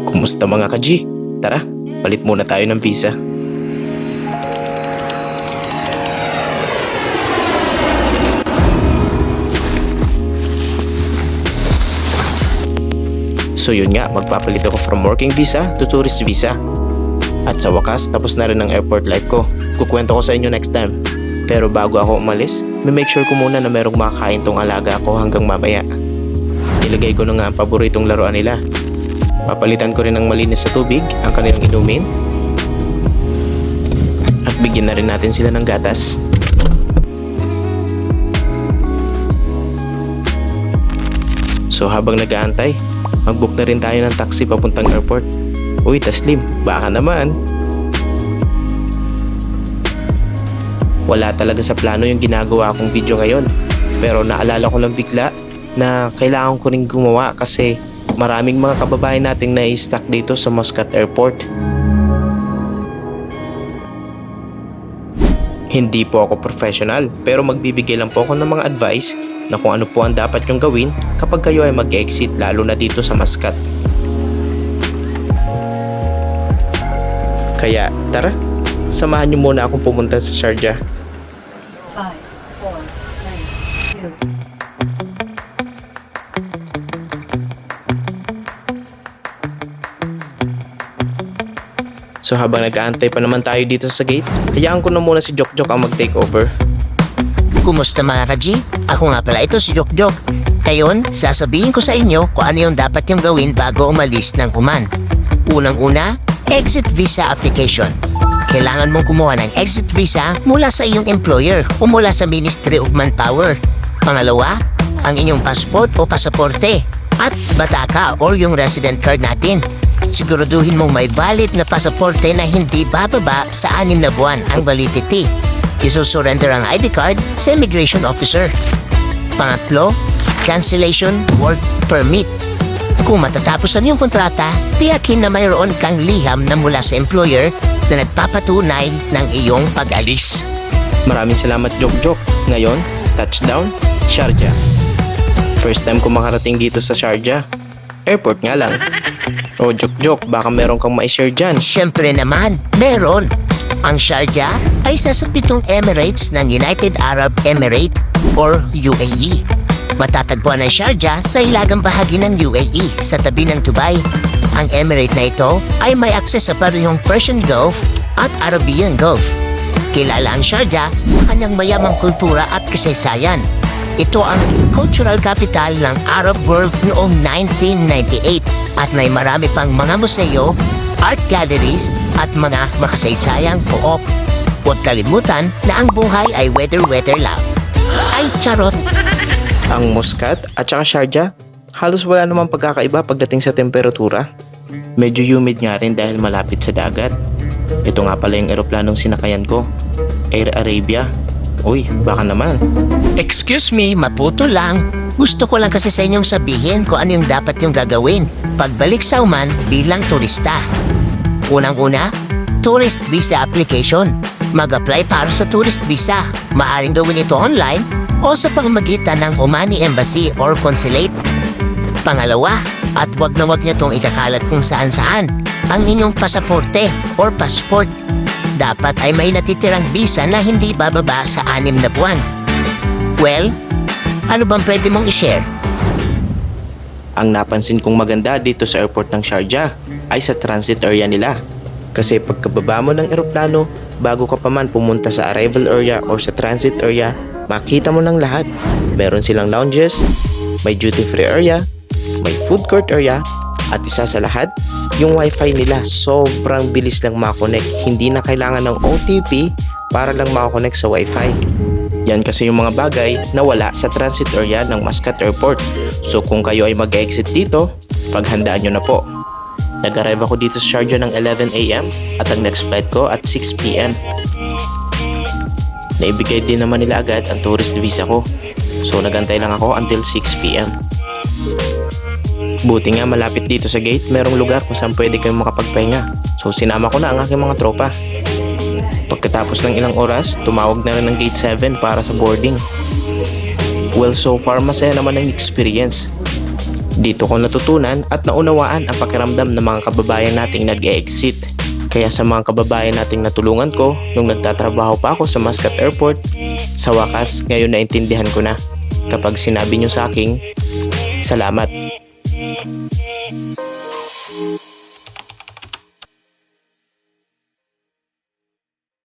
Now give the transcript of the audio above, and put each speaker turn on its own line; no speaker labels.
Kumusta mga ka-G? Tara, palit muna tayo ng visa. So yun nga, magpapalit ako from working visa to tourist visa. At sa wakas, tapos na rin ang airport life ko. Kukwento ko sa inyo next time. Pero bago ako umalis, may make sure ko muna na merong makakain tong alaga ko hanggang mamaya. Nilagay ko na nga ang paboritong laruan nila. Papalitan ko rin ng malinis sa tubig ang kanilang inumin. At bigyan na rin natin sila ng gatas. So habang nag-aantay, mag-book na rin tayo ng taxi papuntang airport. Uy, Taslim, baka naman. Wala talaga sa plano yung ginagawa kong video ngayon. Pero naalala ko lang bigla na kailangan ko rin gumawa kasi maraming mga kababayan nating na-stuck dito sa Muscat Airport. Hindi po ako professional pero magbibigay lang po ako ng mga advice na kung ano po ang dapat yung gawin kapag kayo ay mag-exit lalo na dito sa Muscat. Kaya tara, samahan niyo muna akong pumunta sa Sharjah.
5, 4, 3, 2.
So habang nag-aantay pa naman tayo dito sa gate, hayaan ko na muna si Jokjok ang mag-take over.
Kumusta mga ka-G? Ako nga pala ito si Jokjok. Ngayon, sasabihin ko sa inyo kung ano yung dapat yung gawin bago umalis ng Oman. Unang-una, exit visa application. Kailangan mong kumuha ng exit visa mula sa iyong employer o mula sa Ministry of Manpower. Pangalawa, ang inyong passport o pasaporte at bataka or yung resident card natin. Siguraduhin mong may valid na pasaporte na hindi bababa sa 6 na buwan ang validity. Isusurrender ang ID card sa immigration officer. Pangatlo, cancellation work permit. Kung matatapos ang iyong kontrata, tiyakin na mayroon kang liham na mula sa employer na nagpapatunay ng iyong pag-alis.
Maraming salamat Jokjok. Ngayon, touchdown, Sharjah. First time ko makarating dito sa Sharjah. Airport nga lang. O Jokjok, baka meron kang ma-share dyan.
Siyempre naman, meron. Ang Sharjah ay isa sa 7 Emirates ng United Arab Emirates or UAE. Matatagpuan ang Sharjah sa hilagang bahagi ng UAE sa tabi ng Dubai. Ang emirate na ito ay may akses sa parehong Persian Gulf at Arabian Gulf. Kilala ang Sharjah sa kanyang mayamang kultura at kasaysayan. Ito ang cultural capital ng Arab world noong 1998 at may marami pang mga museo, art galleries at mga makasaysayang pook. Huwag kalimutan na ang buhay ay weather lang. Ay charot!
Ang Muscat at saka Sharjah, halos wala namang pagkakaiba pagdating sa temperatura. Medyo humid nga rin dahil malapit sa dagat. Ito nga pala yung eroplanong sinakayan ko, Air Arabia. Uy, baka naman.
Excuse me, maputo lang. Gusto ko lang kasi sa inyong sabihin kung ano yung dapat yung gagawin pagbalik sa Oman bilang turista. Unang-una, tourist visa application. Mag-apply para sa tourist visa. Maaring gawin ito online o sa pamamagitan ng Omani Embassy or Consulate. Pangalawa, at wag na wag niyo itong ikakalat kung saan-saan, ang inyong pasaporte or passport. Dapat ay may natitirang visa na hindi bababa sa 6 na buwan. Well, ano bang pwede mong i-share?
Ang napansin kong maganda dito sa airport ng Sharjah ay sa transit area nila. Kasi pagkababa mo ng eroplano, bago ka pa man pumunta sa arrival area or sa transit area, makita mo ng lahat. Meron silang lounges, may duty free area, may food court area, at isa sa lahat, yung wifi nila sobrang bilis lang makakonect. Hindi na kailangan ng OTP para lang makakonect sa wifi. Yan kasi yung mga bagay na wala sa transit area ng Muscat Airport. So kung kayo ay mag-exit dito, paghandaan nyo na po. Nag-arrive ako dito sa Sharjah ng 11 AM at ang next flight ko at 6 PM. Naibigay din naman nila agad ang tourist visa ko. So nagantay lang ako until 6 PM. Buti nga malapit dito sa gate, merong lugar kung saan pwede kayong makapagpahinga. So sinama ko na ang aking mga tropa. Pagkatapos ng ilang oras, tumawag na rin ng gate 7 para sa boarding. Well, so far masaya naman ang experience. Dito ko natutunan at naunawaan ang pakiramdam ng mga kababayan nating nag-e-exit. Kaya sa mga kababayan nating natulungan ko nung nagtatrabaho pa ako sa Muscat Airport, sa wakas ngayon naintindihan ko na kapag sinabi nyo sa akin, salamat.